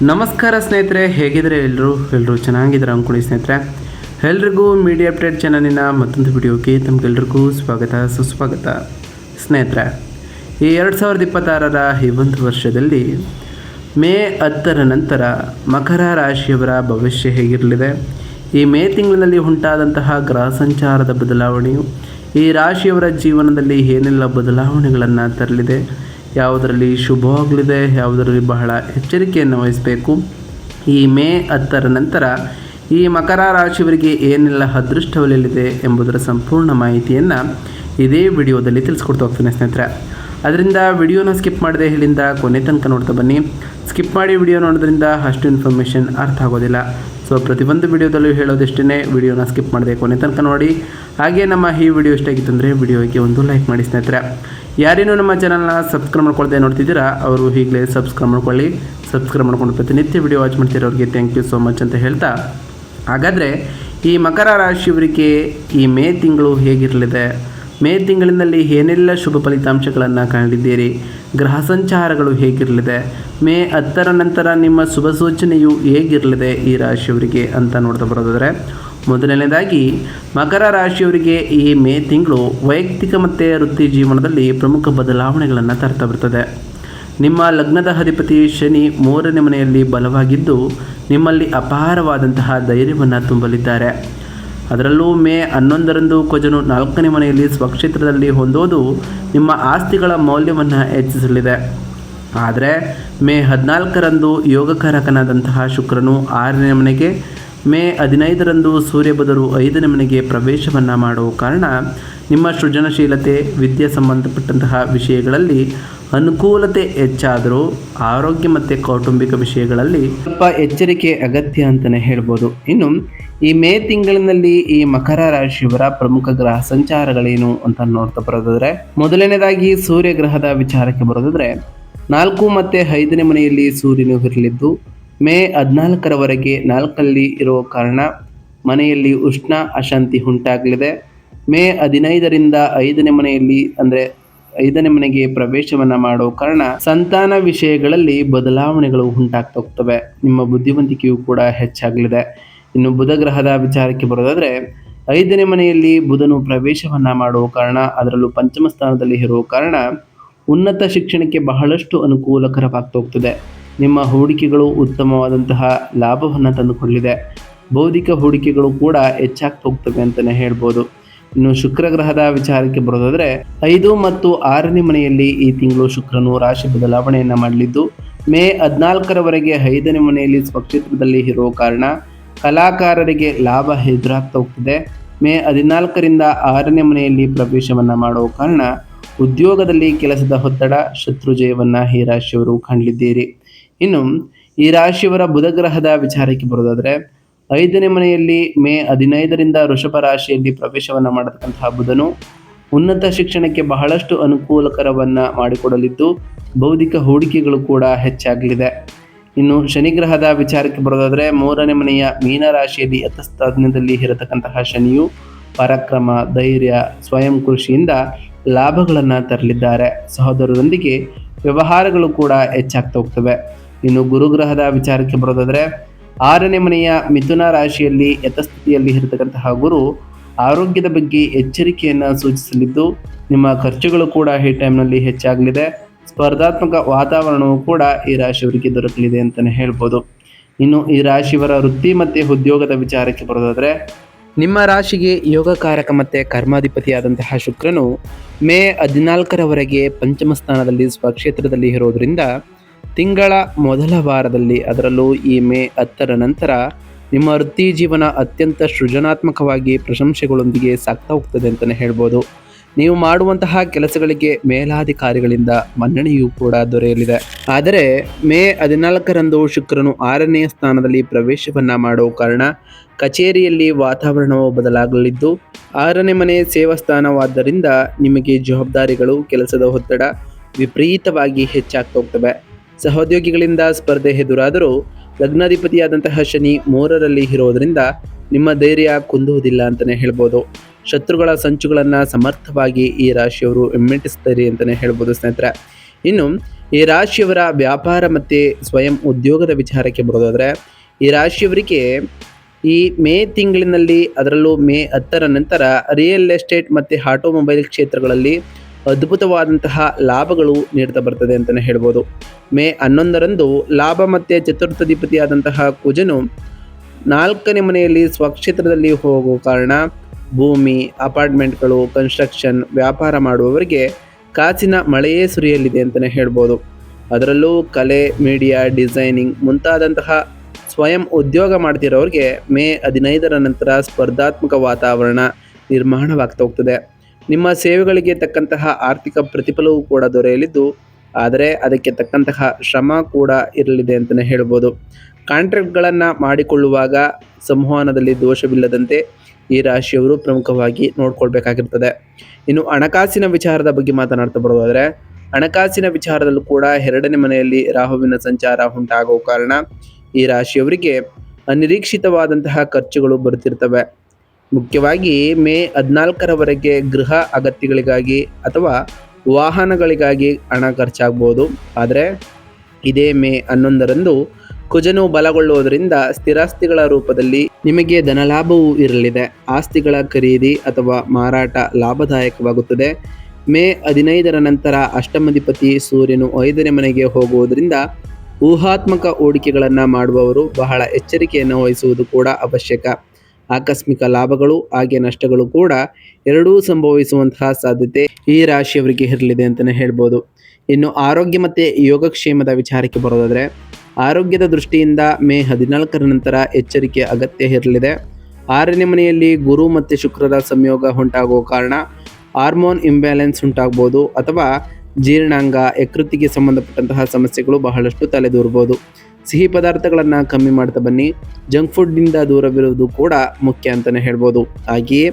ನಮಸ್ಕಾರ ಸ್ನೇಹಿತರೆ, ಹೇಗಿದ್ರೆ ಎಲ್ಲರೂ ಚೆನ್ನಾಗಿದ್ದಾರೆ ಅಂದ್ಕೊಳ್ಳಿ ಸ್ನೇಹಿತರೆ. ಎಲ್ರಿಗೂ ಮೀಡಿಯಾ ಅಪ್ಡೇಟ್ ಚಾನಲಿನ ಮತ್ತೊಂದು ವಿಡಿಯೋಗೆ ತಮಗೆಲ್ಲರಿಗೂ ಸ್ವಾಗತ ಸುಸ್ವಾಗತ. ಸ್ನೇಹಿತರೆ, ಈ 2026ರ ಈ ಒಂದು ವರ್ಷದಲ್ಲಿ ಮೇ 10ರ ನಂತರ ಮಕರ ರಾಶಿಯವರ ಭವಿಷ್ಯ ಹೇಗಿರಲಿದೆ, ಈ ಮೇ ತಿಂಗಳಿನಲ್ಲಿ ಉಂಟಾದಂತಹ ಗ್ರಹ ಸಂಚಾರದ ಬದಲಾವಣೆಯು ಈ ರಾಶಿಯವರ ಜೀವನದಲ್ಲಿ ಏನೆಲ್ಲ ಬದಲಾವಣೆಗಳನ್ನು ತರಲಿದೆ, ಯಾವುದರಲ್ಲಿ ಶುಭವಾಗಲಿದೆ, ಯಾವುದರಲ್ಲಿ ಬಹಳ ಎಚ್ಚರಿಕೆಯನ್ನು ವಹಿಸಬೇಕು, ಈ ಮೇ 10ರ ನಂತರ ಈ ಮಕರ ರಾಶಿಯವರಿಗೆ ಏನೆಲ್ಲ ಅದೃಷ್ಟವಲಿದೆ ಎಂಬುದರ ಸಂಪೂರ್ಣ ಮಾಹಿತಿಯನ್ನು ಇದೇ ವಿಡಿಯೋದಲ್ಲಿ ತಿಳಿಸ್ಕೊಡ್ತಾ ಹೋಗ್ತೀನಿ ಸ್ನೇಹಿತರೆ. ಅದರಿಂದ ವಿಡಿಯೋನ ಸ್ಕಿಪ್ ಮಾಡದೆ ಇಲ್ಲಿಂದ ಕೊನೆ ತನಕ ನೋಡ್ತಾ ಬನ್ನಿ. ಸ್ಕಿಪ್ ಮಾಡಿ ವಿಡಿಯೋ ನೋಡೋದ್ರಿಂದ ಅಷ್ಟು ಇನ್ಫಾರ್ಮೇಷನ್ ಅರ್ಥ ಆಗೋದಿಲ್ಲ. ಸೊ ಪ್ರತಿಯೊಂದು ವಿಡಿಯೋದಲ್ಲೂ ಹೇಳೋದಿಷ್ಟೇ, ವಿಡಿಯೋನ ಸ್ಕಿಪ್ ಮಾಡದೆ ಕೊನೆ ತನಕ ನೋಡಿ. ಹಾಗೆ ನಮ್ಮ ಈ ವಿಡಿಯೋ ಇಷ್ಟ ಆಗಿತ್ತು ಅಂದರೆ ವಿಡಿಯೋಗೆ ಒಂದು ಲೈಕ್ ಮಾಡಿ ಸ್ನೇಹಿತರೆ. ಯಾರೇನೂ ನಮ್ಮ ಚಾನಲ್ನ ಸಬ್ಸ್ಕ್ರೈಬ್ ಮಾಡ್ಕೊಳ್ದೆ ನೋಡ್ತಿದ್ದೀರಾ ಅವರು ಈಗಲೇ ಸಬ್ಸ್ಕ್ರೈಬ್ ಮಾಡ್ಕೊಳ್ಳಿ. ಸಬ್ಸ್ಕ್ರೈಬ್ ಮಾಡ್ಕೊಂಡು ಪ್ರತಿನಿತ್ಯ ವಿಡಿಯೋ ವಾಚ್ ಮಾಡ್ತಿರೋರಿಗೆ ಥ್ಯಾಂಕ್ ಯು ಸೋ ಮಚ್ ಅಂತ ಹೇಳ್ತಾ, ಹಾಗಾದರೆ ಈ ಮಕರ ರಾಶಿಯವರಿಗೆ ಈ ಮೇ ತಿಂಗಳು ಹೇಗಿರಲಿದೆ, ಮೇ ತಿಂಗಳಿನಲ್ಲಿ ಏನೆಲ್ಲ ಶುಭ ಫಲಿತಾಂಶಗಳನ್ನು ಕಾಣಲಿದ್ದೀರಿ, ಗ್ರಹ ಸಂಚಾರಗಳು ಹೇಗಿರಲಿದೆ, ಮೇ 10ರ ನಂತರ ನಿಮ್ಮ ಶುಭ ಸೂಚನೆಯು ಹೇಗಿರಲಿದೆ ಈ ರಾಶಿಯವರಿಗೆ ಅಂತ ನೋಡ್ತಾ ಬರೋದಾದರೆ, ಮೊದಲನೇದಾಗಿ ಮಕರ ರಾಶಿಯವರಿಗೆ ಈ ಮೇ ತಿಂಗಳು ವೈಯಕ್ತಿಕ ಮತ್ತು ವೃತ್ತಿ ಜೀವನದಲ್ಲಿ ಪ್ರಮುಖ ಬದಲಾವಣೆಗಳನ್ನು ತರ್ತಾ ಬರ್ತದೆ. ನಿಮ್ಮ ಲಗ್ನದ ಅಧಿಪತಿ ಶನಿ 3ನೇ ಮನೆಯಲ್ಲಿ ಬಲವಾಗಿದ್ದು ನಿಮ್ಮಲ್ಲಿ ಅಪಾರವಾದಂತಹ ಧೈರ್ಯವನ್ನು ತುಂಬಲಿದ್ದಾರೆ. ಅದರಲ್ಲೂ ಮೇ 11ರಂದು ಕುಜನು 4ನೇ ಮನೆಯಲ್ಲಿ ಸ್ವಕ್ಷೇತ್ರದಲ್ಲಿ ಹೊಂದೋದು ನಿಮ್ಮ ಆಸ್ತಿಗಳ ಮೌಲ್ಯವನ್ನು ಹೆಚ್ಚಿಸಲಿದೆ. ಆದರೆ ಮೇ 14ರಂದು ಯೋಗಕಾರಕನಾದಂತಹ ಶುಕ್ರನು 6ನೇ ಮನೆಗೆ, ಮೇ 15ರಂದು ಸೂರ್ಯ ಬುಧರು 5ನೇ ಮನೆಗೆ ಪ್ರವೇಶವನ್ನು ಮಾಡುವ ಕಾರಣ ನಿಮ್ಮ ಸೃಜನಶೀಲತೆ, ವಿದ್ಯೆ ಸಂಬಂಧಪಟ್ಟಂತಹ ವಿಷಯಗಳಲ್ಲಿ ಅನುಕೂಲತೆ ಹೆಚ್ಚಾದರೂ ಆರೋಗ್ಯ ಮತ್ತು ಕೌಟುಂಬಿಕ ವಿಷಯಗಳಲ್ಲಿ ಸ್ವಲ್ಪ ಎಚ್ಚರಿಕೆ ಅಗತ್ಯ ಅಂತಲೇ ಹೇಳ್ಬೋದು. ಇನ್ನು ಈ ಮೇ ತಿಂಗಳಿನಲ್ಲಿ ಈ ಮಕರ ರಾಶಿಯವರ ಪ್ರಮುಖ ಗ್ರಹ ಸಂಚಾರಗಳೇನು ಅಂತ ನೋಡ್ತಾ ಬರೋದಾದರೆ, ಮೊದಲನೇದಾಗಿ ಸೂರ್ಯ ಗ್ರಹದ ವಿಚಾರಕ್ಕೆ ಬರೋದಾದರೆ 4 ಮತ್ತು 5ನೇ ಮನೆಯಲ್ಲಿ ಸೂರ್ಯನು ಇರಲಿದ್ದು ಮೇ 14ರವರೆಗೆ 4ರಲ್ಲಿ ಇರೋ ಕಾರಣ ಮನೆಯಲ್ಲಿ ಉಷ್ಣ ಅಶಾಂತಿ ಉಂಟಾಗಲಿದೆ. ಮೇ 15ರಿಂದ 5ನೇ ಮನೆಯಲ್ಲಿ ಅಂದರೆ 5ನೇ ಮನೆಗೆ ಪ್ರವೇಶವನ್ನು ಮಾಡೋ ಕಾರಣ ಸಂತಾನ ವಿಷಯಗಳಲ್ಲಿ ಬದಲಾವಣೆಗಳು ಉಂಟಾಗ್ತಾ ಹೋಗ್ತವೆ. ನಿಮ್ಮ ಬುದ್ಧಿವಂತಿಕೆಯು ಕೂಡ ಹೆಚ್ಚಾಗಲಿದೆ. ಇನ್ನು ಬುಧ ಗ್ರಹದ ವಿಚಾರಕ್ಕೆ ಬರೋದಾದರೆ 5ನೇ ಮನೆಯಲ್ಲಿ ಬುಧನು ಪ್ರವೇಶವನ್ನು ಮಾಡುವ ಕಾರಣ, ಅದರಲ್ಲೂ ಪಂಚಮ ಸ್ಥಾನದಲ್ಲಿ ಇರುವ ಕಾರಣ ಉನ್ನತ ಶಿಕ್ಷಣಕ್ಕೆ ಬಹಳಷ್ಟು ಅನುಕೂಲಕರವಾಗ್ತಾ ಹೋಗ್ತದೆ. ನಿಮ್ಮ ಹೂಡಿಕೆಗಳು ಉತ್ತಮವಾದಂತಹ ಲಾಭವನ್ನು ತಂದುಕೊಳ್ಳಲಿದೆ. ಬೌದ್ಧಿಕ ಹೂಡಿಕೆಗಳು ಕೂಡ ಹೆಚ್ಚಾಗ್ತಾ ಹೋಗ್ತವೆ ಅಂತಲೇ ಹೇಳ್ಬೋದು. ಇನ್ನು ಶುಕ್ರ ಗ್ರಹದ ವಿಚಾರಕ್ಕೆ ಬರೋದಾದರೆ 5 ಮತ್ತು 6ನೇ ಮನೆಯಲ್ಲಿ ಈ ತಿಂಗಳು ಶುಕ್ರನು ರಾಶಿ ಬದಲಾವಣೆಯನ್ನು ಮಾಡಲಿದ್ದು ಮೇ 14ರವರೆಗೆ 5ನೇ ಮನೆಯಲ್ಲಿ ಸ್ವಕ್ಷೇತ್ರದಲ್ಲಿ ಇರೋ ಕಾರಣ ಕಲಾಕಾರರಿಗೆ ಲಾಭ ಎದುರಾಗ್ತಾ ಹೋಗ್ತದೆ. ಮೇ 14ರಿಂದ 6ನೇ ಮನೆಯಲ್ಲಿ ಪ್ರವೇಶವನ್ನು ಮಾಡೋ ಕಾರಣ ಉದ್ಯೋಗದಲ್ಲಿ ಕೆಲಸದ ಒತ್ತಡ, ಶತ್ರು ಜಯವನ್ನು ಈ ರಾಶಿಯವರು ಕಾಣಲಿದ್ದೀರಿ. ಇನ್ನು ಈ ರಾಶಿಯವರ ಬುಧ ಗ್ರಹದ ವಿಚಾರಕ್ಕೆ ಬರೋದಾದರೆ 5ನೇ ಮನೆಯಲ್ಲಿ ಮೇ 15ರಿಂದ ವೃಷಭ ರಾಶಿಯಲ್ಲಿ ಪ್ರವೇಶವನ್ನು ಮಾಡತಕ್ಕಂತಹ ಬುಧನು ಉನ್ನತ ಶಿಕ್ಷಣಕ್ಕೆ ಬಹಳಷ್ಟು ಅನುಕೂಲಕರವನ್ನು ಮಾಡಿಕೊಡಲಿದ್ದು ಬೌದ್ಧಿಕ ಹೂಡಿಕೆಗಳು ಕೂಡ ಹೆಚ್ಚಾಗಲಿದೆ. ಇನ್ನು ಶನಿ ಗ್ರಹದ ವಿಚಾರಕ್ಕೆ ಬರೋದಾದರೆ 3ನೇ ಮನೆಯ ಮೀನ ರಾಶಿಯಲ್ಲಿ ಯಥಸ್ಥಾನದಲ್ಲಿ ಇರತಕ್ಕಂತಹ ಶನಿಯು ಪರಾಕ್ರಮ, ಧೈರ್ಯ, ಸ್ವಯಂ ಕೃಷಿಯಿಂದ ಲಾಭಗಳನ್ನು ತರಲಿದ್ದಾರೆ. ಸಹೋದರರೊಂದಿಗೆ ವ್ಯವಹಾರಗಳು ಕೂಡ ಹೆಚ್ಚಾಗ್ತಾ ಹೋಗ್ತವೆ. ಇನ್ನು ಗುರುಗ್ರಹದ ವಿಚಾರಕ್ಕೆ ಬರೋದಾದರೆ 6ನೇ ಮನೆಯ ಮಿಥುನ ರಾಶಿಯಲ್ಲಿ ಯಥಸ್ಥಿತಿಯಲ್ಲಿ ಇರತಕ್ಕಂತಹ ಗುರು ಆರೋಗ್ಯದ ಬಗ್ಗೆ ಎಚ್ಚರಿಕೆಯನ್ನು ಸೂಚಿಸಲಿದ್ದು ನಿಮ್ಮ ಖರ್ಚುಗಳು ಕೂಡ ಈ ಟೈಮ್ನಲ್ಲಿ ಹೆಚ್ಚಾಗಲಿದೆ. ಸ್ಪರ್ಧಾತ್ಮಕ ವಾತಾವರಣವು ಕೂಡ ಈ ರಾಶಿಯವರಿಗೆ ದೊರಕಲಿದೆ ಅಂತಲೇ ಹೇಳ್ಬೋದು. ಇನ್ನು ಈ ರಾಶಿಯವರ ವೃತ್ತಿ ಮತ್ತು ಉದ್ಯೋಗದ ವಿಚಾರಕ್ಕೆ ಬರೋದಾದರೆ ನಿಮ್ಮ ರಾಶಿಗೆ ಯೋಗಕಾರಕ ಮತ್ತು ಕರ್ಮಾಧಿಪತಿಯಾದಂತಹ ಶುಕ್ರನು ಮೇ 14ರವರೆಗೆ ಪಂಚಮ ಸ್ಥಾನದಲ್ಲಿ ಸ್ವಕ್ಷೇತ್ರದಲ್ಲಿ ಇರೋದರಿಂದ ತಿಂಗಳ ಮೊದಲ ವಾರದಲ್ಲಿ, ಅದರಲ್ಲೂ ಈ ಮೇ 10ರ ನಂತರ ನಿಮ್ಮ ವೃತ್ತಿ ಜೀವನ ಅತ್ಯಂತ ಸೃಜನಾತ್ಮಕವಾಗಿ ಪ್ರಶಂಸೆಗಳೊಂದಿಗೆ ಸಾಗ್ತಾ ಹೋಗ್ತದೆ ಅಂತಲೇ ಹೇಳ್ಬೋದು. ನೀವು ಮಾಡುವಂತಹ ಕೆಲಸಗಳಿಗೆ ಮೇಲಾಧಿಕಾರಿಗಳಿಂದ ಮನ್ನಣೆಯೂ ಕೂಡ ದೊರೆಯಲಿದೆ. ಆದರೆ ಮೇ 14ರಂದು ಶುಕ್ರನು 6ನೇ ಸ್ಥಾನದಲ್ಲಿ ಪ್ರವೇಶವನ್ನು ಮಾಡೋ ಕಾರಣ ಕಚೇರಿಯಲ್ಲಿ ವಾತಾವರಣವು ಬದಲಾಗಲಿದ್ದು 6ನೇ ಮನೆ ಸೇವಾ ಸ್ಥಾನವಾದ್ದರಿಂದ ನಿಮಗೆ ಜವಾಬ್ದಾರಿಗಳು, ಕೆಲಸದ ಒತ್ತಡ ವಿಪರೀತವಾಗಿ ಹೆಚ್ಚಾಗ್ತಾ ಹೋಗ್ತವೆ. ಸಹೋದ್ಯೋಗಿಗಳಿಂದ ಸ್ಪರ್ಧೆ ಎದುರಾದರೂ ಲಗ್ನಾಧಿಪತಿಯಾದಂತಹ ಶನಿ 3ರಲ್ಲಿ ಇರೋದರಿಂದ ನಿಮ್ಮ ಧೈರ್ಯ ಕುಂದುವುದಿಲ್ಲ ಅಂತಲೇ ಹೇಳ್ಬೋದು. ಶತ್ರುಗಳ ಸಂಚುಗಳನ್ನು ಸಮರ್ಥವಾಗಿ ಈ ರಾಶಿಯವರು ಹಿಮ್ಮೆಟ್ಟಿಸ್ತಾರೆ ಅಂತಲೇ ಹೇಳ್ಬೋದು ಸ್ನೇಹಿತರೆ. ಇನ್ನು ಈ ರಾಶಿಯವರ ವ್ಯಾಪಾರ ಮತ್ತು ಸ್ವಯಂ ಉದ್ಯೋಗದ ವಿಚಾರಕ್ಕೆ ಬರೋದಾದರೆ ಈ ರಾಶಿಯವರಿಗೆ ಈ ಮೇ ತಿಂಗಳಿನಲ್ಲಿ, ಅದರಲ್ಲೂ ಮೇ 10ರ ನಂತರ ರಿಯಲ್ ಎಸ್ಟೇಟ್ ಮತ್ತು ಆಟೋಮೊಬೈಲ್ ಕ್ಷೇತ್ರಗಳಲ್ಲಿ ಅದ್ಭುತವಾದಂತಹ ಲಾಭಗಳು ನೀಡ್ತಾ ಬರ್ತದೆ ಅಂತಲೇ ಹೇಳ್ಬೋದು. ಮೇ 11ರಂದು ಲಾಭ ಮತ್ತು ಚತುರ್ಥಾಧಿಪತಿಯಾದಂತಹ ಕುಜನು 4ನೇ ಮನೆಯಲ್ಲಿ ಸ್ವಕ್ಷೇತ್ರದಲ್ಲಿ ಹೋಗುವ ಕಾರಣ ಭೂಮಿ, ಅಪಾರ್ಟ್ಮೆಂಟ್ಗಳು, ಕನ್ಸ್ಟ್ರಕ್ಷನ್, ವ್ಯಾಪಾರ ಮಾಡುವವರಿಗೆ ಕಾಸಿನ ಮಳೆಯೇ ಸುರಿಯಲಿದೆ ಅಂತಲೇ ಹೇಳ್ಬೋದು. ಅದರಲ್ಲೂ ಕಲೆ, ಮೀಡಿಯಾ, ಡಿಸೈನಿಂಗ್ ಮುಂತಾದಂತಹ ಸ್ವಯಂ ಉದ್ಯೋಗ ಮಾಡ್ತಿರೋರಿಗೆ ಮೇ 15ರ ನಂತರ ಸ್ಪರ್ಧಾತ್ಮಕ ವಾತಾವರಣ ನಿರ್ಮಾಣವಾಗ್ತಾ ಹೋಗ್ತದೆ. ನಿಮ್ಮ ಸೇವೆಗಳಿಗೆ ತಕ್ಕಂತಹ ಆರ್ಥಿಕ ಪ್ರತಿಫಲವೂ ಕೂಡ ದೊರೆಯಲಿದ್ದು, ಆದರೆ ಅದಕ್ಕೆ ತಕ್ಕಂತಹ ಶ್ರಮ ಕೂಡ ಇರಲಿದೆ ಅಂತಲೇ ಹೇಳ್ಬೋದು. ಕಾಂಟ್ರಾಕ್ಟ್ಗಳನ್ನು ಮಾಡಿಕೊಳ್ಳುವಾಗ ಸಂವಹನದಲ್ಲಿ ದೋಷವಿಲ್ಲದಂತೆ ಈ ರಾಶಿಯವರು ಪ್ರಮುಖವಾಗಿ ನೋಡ್ಕೊಳ್ಬೇಕಾಗಿರ್ತದೆ. ಇನ್ನು ಹಣಕಾಸಿನ ವಿಚಾರದ ಬಗ್ಗೆ ಮಾತನಾಡ್ತಾ ಬರೋದಾದರೆ ಹಣಕಾಸಿನ ವಿಚಾರದಲ್ಲೂ ಕೂಡ 2ನೇ ಮನೆಯಲ್ಲಿ ರಾಹುವಿನ ಸಂಚಾರ ಉಂಟಾಗುವ ಕಾರಣ ಈ ರಾಶಿಯವರಿಗೆ ಅನಿರೀಕ್ಷಿತವಾದಂತಹ ಖರ್ಚುಗಳು ಬರುತ್ತಿರ್ತವೆ. ಮುಖ್ಯವಾಗಿ ಮೇ 14ರವರೆಗೆ ಗೃಹ ಅಗತ್ಯಗಳಿಗಾಗಿ ಅಥವಾ ವಾಹನಗಳಿಗಾಗಿ ಹಣ ಖರ್ಚಾಗ್ಬೋದು. ಆದರೆ ಇದೇ ಮೇ 11ರಂದು ಕುಜನು ಬಲಗೊಳ್ಳುವುದರಿಂದ ಸ್ಥಿರಾಸ್ತಿಗಳ ರೂಪದಲ್ಲಿ ನಿಮಗೆ ಧನಲಾಭವೂ ಇರಲಿದೆ. ಆಸ್ತಿಗಳ ಖರೀದಿ ಅಥವಾ ಮಾರಾಟ ಲಾಭದಾಯಕವಾಗುತ್ತದೆ. ಮೇ 15ರ ನಂತರ ಅಷ್ಟಮಾಧಿಪತಿ ಸೂರ್ಯನು 5ನೇ ಮನೆಗೆ ಹೋಗುವುದರಿಂದ ಊಹಾತ್ಮಕ ಹೂಡಿಕೆಗಳನ್ನು ಮಾಡುವವರು ಬಹಳ ಎಚ್ಚರಿಕೆಯನ್ನು ವಹಿಸುವುದು ಕೂಡ ಅವಶ್ಯಕ. ಆಕಸ್ಮಿಕ ಲಾಭಗಳು ಹಾಗೆ ನಷ್ಟಗಳು ಕೂಡ ಎರಡೂ ಸಂಭವಿಸುವಂತಹ ಸಾಧ್ಯತೆ ಈ ರಾಶಿಯವರಿಗೆ ಇರಲಿದೆ ಅಂತಲೇ ಹೇಳ್ಬೋದು. ಇನ್ನು ಆರೋಗ್ಯ ಮತ್ತು ಯೋಗಕ್ಷೇಮದ ವಿಚಾರಕ್ಕೆ ಬರೋದಾದರೆ ಆರೋಗ್ಯದ ದೃಷ್ಟಿಯಿಂದ ಮೇ 14ರ ನಂತರ ಎಚ್ಚರಿಕೆ ಅಗತ್ಯ ಇರಲಿದೆ. 6ನೇ ಮನೆಯಲ್ಲಿ ಗುರು ಮತ್ತು ಶುಕ್ರರ ಸಂಯೋಗ ಉಂಟಾಗುವ ಕಾರಣ ಹಾರ್ಮೋನ್ ಇಂಬ್ಯಾಲೆನ್ಸ್ ಉಂಟಾಗ್ಬೋದು ಅಥವಾ ಜೀರ್ಣಾಂಗ, ಯಕೃತ್ತಿಗೆ ಸಂಬಂಧಪಟ್ಟಂತಹ ಸಮಸ್ಯೆಗಳು ಬಹಳಷ್ಟು ತಲೆದೂರ್ಬೋದು. ಸಿಹಿ ಪದಾರ್ಥಗಳನ್ನು ಕಮ್ಮಿ ಮಾಡ್ತಾ ಬನ್ನಿ. ಜಂಕ್ ಫುಡ್ನಿಂದ ದೂರವಿರುವುದು ಕೂಡ ಮುಖ್ಯ ಅಂತಲೇ ಹೇಳ್ಬೋದು. ಹಾಗೆಯೇ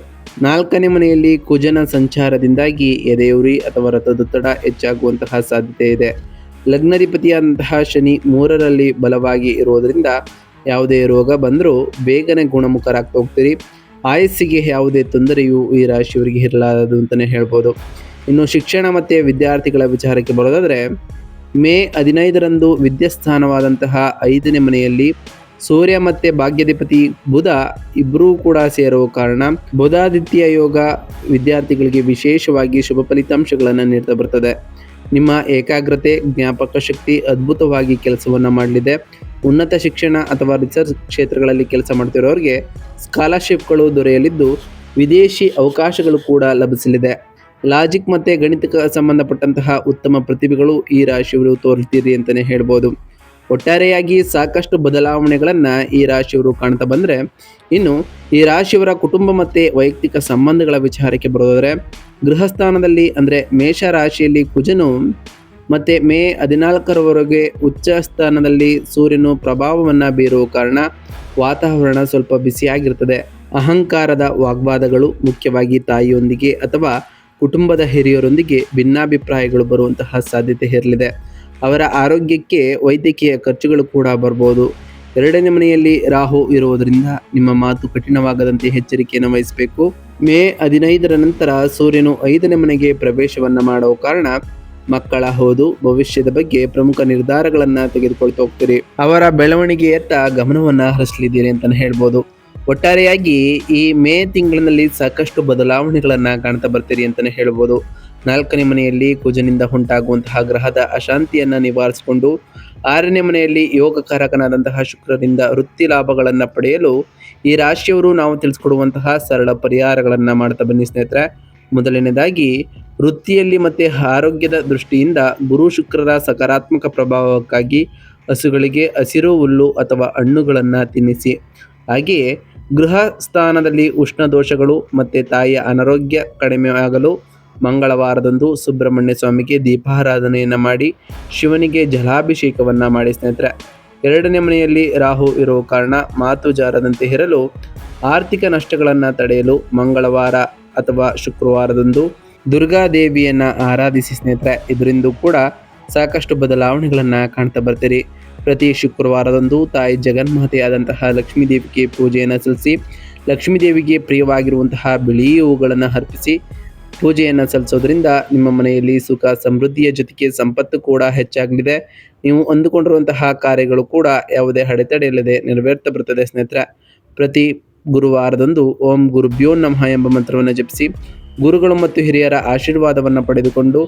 4ನೇ ಮನೆಯಲ್ಲಿ ಕುಜನ ಸಂಚಾರದಿಂದಾಗಿ ಎದೆಯುರಿ ಅಥವಾ ರಕ್ತದೊತ್ತಡ ಹೆಚ್ಚಾಗುವಂತಹ ಸಾಧ್ಯತೆ ಇದೆ. ಲಗ್ನಾಧಿಪತಿಯಾದಂತಹ ಶನಿ 3ರಲ್ಲಿ ಬಲವಾಗಿ ಇರುವುದರಿಂದ ಯಾವುದೇ ರೋಗ ಬಂದರೂ ಬೇಗನೆ ಗುಣಮುಖರಾಗ್ತಾ ಹೋಗ್ತೀರಿ. ಆಯಸ್ಸಿಗೆ ಯಾವುದೇ ತೊಂದರೆಯೂ ಈ ರಾಶಿಯವರಿಗೆ ಇರಲಾರದು ಅಂತಲೇ ಹೇಳ್ಬೋದು. ಇನ್ನು ಶಿಕ್ಷಣ ಮತ್ತು ವಿದ್ಯಾರ್ಥಿಗಳ ವಿಚಾರಕ್ಕೆ ಬರೋದಾದರೆ ಮೇ 15ರಂದು ವಿದ್ಯಾಸ್ಥಾನವಾದಂತಹ 5ನೇ ಮನೆಯಲ್ಲಿ ಸೂರ್ಯ ಮತ್ತು ಭಾಗ್ಯಾಧಿಪತಿ ಬುಧ ಇಬ್ಬರೂ ಕೂಡ ಸೇರುವ ಕಾರಣ ಬುಧಾದಿತ್ಯ ಯೋಗ ವಿದ್ಯಾರ್ಥಿಗಳಿಗೆ ವಿಶೇಷವಾಗಿ ಶುಭ ಫಲಿತಾಂಶಗಳನ್ನು ನೀಡ್ತಾ ಬರ್ತದೆ. ನಿಮ್ಮ ಏಕಾಗ್ರತೆ, ಜ್ಞಾಪಕ ಶಕ್ತಿ ಅದ್ಭುತವಾಗಿ ಕೆಲಸವನ್ನು ಮಾಡಲಿದೆ. ಉನ್ನತ ಶಿಕ್ಷಣ ಅಥವಾ ರಿಸರ್ಚ್ ಕ್ಷೇತ್ರಗಳಲ್ಲಿ ಕೆಲಸ ಮಾಡ್ತಿರೋರಿಗೆ ಸ್ಕಾಲರ್ಶಿಪ್ಗಳು ದೊರೆಯಲಿದ್ದು ವಿದೇಶಿ ಅವಕಾಶಗಳು ಕೂಡ ಲಭಿಸಲಿದೆ. ಲಾಜಿಕ್ ಮತ್ತು ಗಣಿತಕ್ಕೆ ಸಂಬಂಧಪಟ್ಟಂತಹ ಉತ್ತಮ ಪ್ರತಿಭೆಗಳು ಈ ರಾಶಿಯವರು ತೋರಿಸ್ತೀರಿ ಅಂತಲೇ ಹೇಳ್ಬೋದು. ಒಟ್ಟಾರೆಯಾಗಿ ಸಾಕಷ್ಟು ಬದಲಾವಣೆಗಳನ್ನು ಈ ರಾಶಿಯವರು ಕಾಣ್ತಾ ಬಂದರೆ, ಇನ್ನು ಈ ರಾಶಿಯವರ ಕುಟುಂಬ ಮತ್ತು ವೈಯಕ್ತಿಕ ಸಂಬಂಧಗಳ ವಿಚಾರಕ್ಕೆ ಬರೋದಾದರೆ ಗೃಹಸ್ಥಾನದಲ್ಲಿ ಅಂದರೆ ಮೇಷ ರಾಶಿಯಲ್ಲಿ ಕುಜನು ಮತ್ತು ಮೇ 14ರವರೆಗೆ ಉಚ್ಚ ಸ್ಥಾನದಲ್ಲಿ ಸೂರ್ಯನು ಪ್ರಭಾವವನ್ನು ಬೀರುವ ಕಾರಣ ವಾತಾವರಣ ಸ್ವಲ್ಪ ಬಿಸಿಯಾಗಿರ್ತದೆ. ಅಹಂಕಾರದ ವಾಗ್ವಾದಗಳು, ಮುಖ್ಯವಾಗಿ ತಾಯಿಯೊಂದಿಗೆ ಅಥವಾ ಕುಟುಂಬದ ಹಿರಿಯರೊಂದಿಗೆ ಭಿನ್ನಾಭಿಪ್ರಾಯಗಳು ಬರುವಂತಹ ಸಾಧ್ಯತೆ ಇರಲಿದೆ. ಅವರ ಆರೋಗ್ಯಕ್ಕೆ ವೈದ್ಯಕೀಯ ಖರ್ಚುಗಳು ಕೂಡ ಬರ್ಬೋದು. 2ನೇ ಮನೆಯಲ್ಲಿ ರಾಹು ಇರುವುದರಿಂದ ನಿಮ್ಮ ಮಾತು ಕಠಿಣವಾಗದಂತೆ ಎಚ್ಚರಿಕೆಯನ್ನು ವಹಿಸಬೇಕು. ಮೇ 15ರ ನಂತರ ಸೂರ್ಯನು 5ನೇ ಮನೆಗೆ ಪ್ರವೇಶವನ್ನು ಮಾಡುವ ಕಾರಣ ಮಕ್ಕಳ ಓದು, ಭವಿಷ್ಯದ ಬಗ್ಗೆ ಪ್ರಮುಖ ನಿರ್ಧಾರಗಳನ್ನು ತೆಗೆದುಕೊಳ್ತಾ ಹೋಗ್ತೀರಿ. ಅವರ ಬೆಳವಣಿಗೆಯತ್ತ ಗಮನವನ್ನು ಹರಿಸಲಿದ್ದೀರಿ ಅಂತಲೇ ಹೇಳ್ಬೋದು. ಒಟ್ಟಾರೆಯಾಗಿ ಈ ಮೇ ತಿಂಗಳಿನಲ್ಲಿ ಸಾಕಷ್ಟು ಬದಲಾವಣೆಗಳನ್ನು ಕಾಣ್ತಾ ಬರ್ತೀರಿ ಅಂತಲೇ ಹೇಳ್ಬೋದು. 4ನೇ ಮನೆಯಲ್ಲಿ ಕುಜನಿಂದ ಉಂಟಾಗುವಂತಹ ಗ್ರಹದ ಅಶಾಂತಿಯನ್ನು ನಿವಾರಿಸಿಕೊಂಡು 6ನೇ ಮನೆಯಲ್ಲಿ ಯೋಗಕಾರಕನಾದಂತಹ ಶುಕ್ರರಿಂದ ವೃತ್ತಿ ಲಾಭಗಳನ್ನು ಪಡೆಯಲು ಈ ರಾಶಿಯವರು ನಾವು ತಿಳಿಸ್ಕೊಡುವಂತಹ ಸರಳ ಪರಿಹಾರಗಳನ್ನು ಮಾಡ್ತಾ ಬನ್ನಿ ಸ್ನೇಹಿತರೆ. ಮೊದಲನೇದಾಗಿ ವೃತ್ತಿಯಲ್ಲಿ ಮತ್ತು ಆರೋಗ್ಯದ ದೃಷ್ಟಿಯಿಂದ ಗುರು ಶುಕ್ರರ ಸಕಾರಾತ್ಮಕ ಪ್ರಭಾವಕ್ಕಾಗಿ ಹಸುಗಳಿಗೆ ಹಸಿರು ಹುಲ್ಲು ಅಥವಾ ಹಣ್ಣುಗಳನ್ನು ತಿನ್ನಿಸಿ. ಹಾಗೆಯೇ ಗೃಹ ಸ್ಥಾನದಲ್ಲಿ ಉಷ್ಣ ದೋಷಗಳು ಮತ್ತು ತಾಯಿಯ ಅನಾರೋಗ್ಯ ಕಡಿಮೆ ಆಗಲು ಮಂಗಳವಾರದಂದು ಸುಬ್ರಹ್ಮಣ್ಯ ಸ್ವಾಮಿಗೆ ದೀಪಾರಾಧನೆಯನ್ನು ಮಾಡಿ ಶಿವನಿಗೆ ಜಲಾಭಿಷೇಕವನ್ನು ಮಾಡಿ ಸ್ನೇಹಿತರೆ. 2ನೇ ಮನೆಯಲ್ಲಿ ರಾಹು ಇರುವ ಕಾರಣ ಮಾತು ಜಾರದಂತೆ ಇರಲು, ಆರ್ಥಿಕ ನಷ್ಟಗಳನ್ನು ತಡೆಯಲು ಮಂಗಳವಾರ ಅಥವಾ ಶುಕ್ರವಾರದಂದು ದುರ್ಗಾದೇವಿಯನ್ನು ಆರಾಧಿಸಿ ಸ್ನೇಹಿತರೆ. ಇದರಿಂದ ಕೂಡ ಸಾಕಷ್ಟು ಬದಲಾವಣೆಗಳನ್ನು ಕಾಣ್ತಾ ಬರ್ತೀರಿ. ಪ್ರತಿ ಶುಕ್ರವಾರದಂದು ತಾಯಿ ಜಗನ್ಮಾತೆಯಾದಂತಹ ಲಕ್ಷ್ಮೀದೇವಿಗೆ ಪೂಜೆಯನ್ನು ಸಲ್ಲಿಸಿ ಲಕ್ಷ್ಮೀದೇವಿಗೆ ಪ್ರಿಯವಾಗಿರುವಂತಹ ಬಿಳಿ ಹೂಗಳನ್ನು ಅರ್ಪಿಸಿ ಪೂಜೆಯನ್ನು ಸಲ್ಲಿಸೋದ್ರಿಂದ ನಿಮ್ಮ ಮನೆಯಲ್ಲಿ ಸುಖ ಸಮೃದ್ಧಿಯ ಜೊತೆಗೆ ಸಂಪತ್ತು ಕೂಡ ಹೆಚ್ಚಾಗಲಿದೆ. ನೀವು ಅಂದುಕೊಂಡಿರುವಂತಹ ಕಾರ್ಯಗಳು ಕೂಡ ಯಾವುದೇ ಅಡೆತಡೆ ಇಲ್ಲದೆ ನೆರವೇರ್ತಾ ಬರ್ತದೆ ಸ್ನೇಹಿತರೆ. ಪ್ರತಿ ಗುರುವಾರದಂದು ಓಂ ಗುರುಭ್ಯೋ ನಮಃ ಎಂಬ ಮಂತ್ರವನ್ನು ಜಪಿಸಿ ಗುರುಗಳು ಮತ್ತು ಹಿರಿಯರ ಆಶೀರ್ವಾದವನ್ನು ಪಡೆದುಕೊಂಡು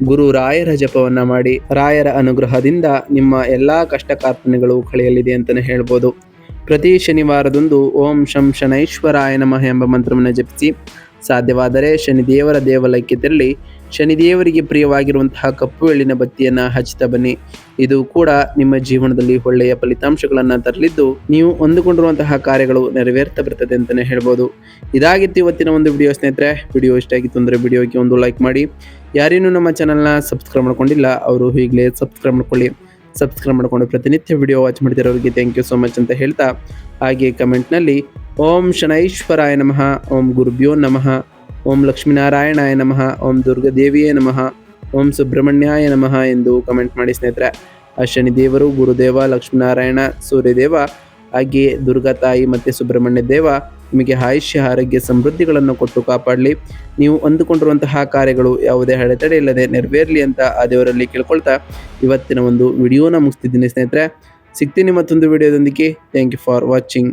ಗುರು ರಾಯರ ಜಪವನ್ನು ಮಾಡಿ ರಾಯರ ಅನುಗ್ರಹದಿಂದ ನಿಮ್ಮ ಎಲ್ಲ ಕಷ್ಟ ಕಾರ್ಪಣ್ಯಗಳು ಕಳೆಯಲಿದೆ ಅಂತಲೇ ಹೇಳ್ಬೋದು. ಪ್ರತಿ ಶನಿವಾರದಂದು ಓಂ ಶಂ ಶನೈಶ್ವರಾಯ ನಮಃ ಎಂಬ ಮಂತ್ರವನ್ನು ಜಪಿಸಿ ಸಾಧ್ಯವಾದರೆ ಶನಿದೇವರ ದೇವಾಲಯಕ್ಕೆ ತೆರಳಿ ಶನಿದೇವರಿಗೆ ಪ್ರಿಯವಾಗಿರುವಂತಹ ಕಪ್ಪು ಎಳ್ಳಿನ ಬತ್ತಿಯನ್ನು ಹಚ್ಚುತ್ತಾ ಬನ್ನಿ. ಇದು ಕೂಡ ನಿಮ್ಮ ಜೀವನದಲ್ಲಿ ಒಳ್ಳೆಯ ಫಲಿತಾಂಶಗಳನ್ನು ತರಲಿದ್ದು ನೀವು ಅಂದುಕೊಂಡಿರುವಂತಹ ಕಾರ್ಯಗಳು ನೆರವೇರ್ತಾ ಬರ್ತದೆ ಅಂತಲೇ ಹೇಳ್ಬೋದು. ಇದಾಗಿತ್ತು ಇವತ್ತಿನ ಒಂದು ವಿಡಿಯೋ ಸ್ನೇಹಿತರೆ. ವಿಡಿಯೋ ಇಷ್ಟ ಆಗಿತ್ತು ಅಂದರೆ ವಿಡಿಯೋಗೆ ಒಂದು ಲೈಕ್ ಮಾಡಿ. ಯಾರೇನೂ ನಮ್ಮ ಚಾನಲ್ನ ಸಬ್ಸ್ಕ್ರೈಬ್ ಮಾಡ್ಕೊಂಡಿಲ್ಲ ಅವರು ಈಗಲೇ ಸಬ್ಸ್ಕ್ರೈಬ್ ಮಾಡ್ಕೊಳ್ಳಿ. ಸಬ್ಸ್ಕ್ರೈಬ್ ಮಾಡಿಕೊಂಡು ಪ್ರತಿನಿತ್ಯ ವಿಡಿಯೋ ವಾಚ್ ಮಾಡ್ತಿರೋರಿಗೆ ಥ್ಯಾಂಕ್ ಯು ಸೋ ಮಚ್ ಅಂತ ಹೇಳ್ತಾ, ಹಾಗೆ ಕಮೆಂಟ್ನಲ್ಲಿ ಓಂ ಶನೈಶ್ವರಾಯ ನಮಃ, ಓಂ ಗುರುಭ್ಯೋ ನಮಃ, ಓಂ ಲಕ್ಷ್ಮೀನಾರಾಯಣಾಯ ನಮಃ, ಓಂ ದುರ್ಗಾದೇವಿಯೇ ನಮಃ, ಓಂ ಸುಬ್ರಹ್ಮಣ್ಯಾಯ ನಮಃ ಎಂದು ಕಮೆಂಟ್ ಮಾಡಿ ಸ್ನೇಹಿತರೆ. ಆ ಶನಿದೇವರು, ಗುರುದೇವ, ಲಕ್ಷ್ಮೀನಾರಾಯಣ, ಸೂರ್ಯದೇವ, ಹಾಗೆಯೇ ದುರ್ಗಾ ತಾಯಿ ಮತ್ತು ಸುಬ್ರಹ್ಮಣ್ಯ ದೇವ ನಿಮಗೆ ಆಯುಷ್ಯ ಆರೋಗ್ಯ ಸಮೃದ್ಧಿಗಳನ್ನು ಕೊಟ್ಟು ಕಾಪಾಡಲಿ. ನೀವು ಅಂದುಕೊಂಡಿರುವಂತಹ ಕಾರ್ಯಗಳು ಯಾವುದೇ ಅಡೆತಡೆ ಇಲ್ಲದೆ ನೆರವೇರಲಿ ಅಂತ ಆ ದೇವರಲ್ಲಿ ಕೇಳ್ಕೊಳ್ತಾ ಇವತ್ತಿನ ಒಂದು ವಿಡಿಯೋನ ಮುಗಿಸ್ತಿದ್ದೀನಿ ಸ್ನೇಹಿತರೆ. ಸಿಗ್ತೀನಿ ಮತ್ತೊಂದು ವಿಡಿಯೋದೊಂದಿಗೆ. Thank you for watching.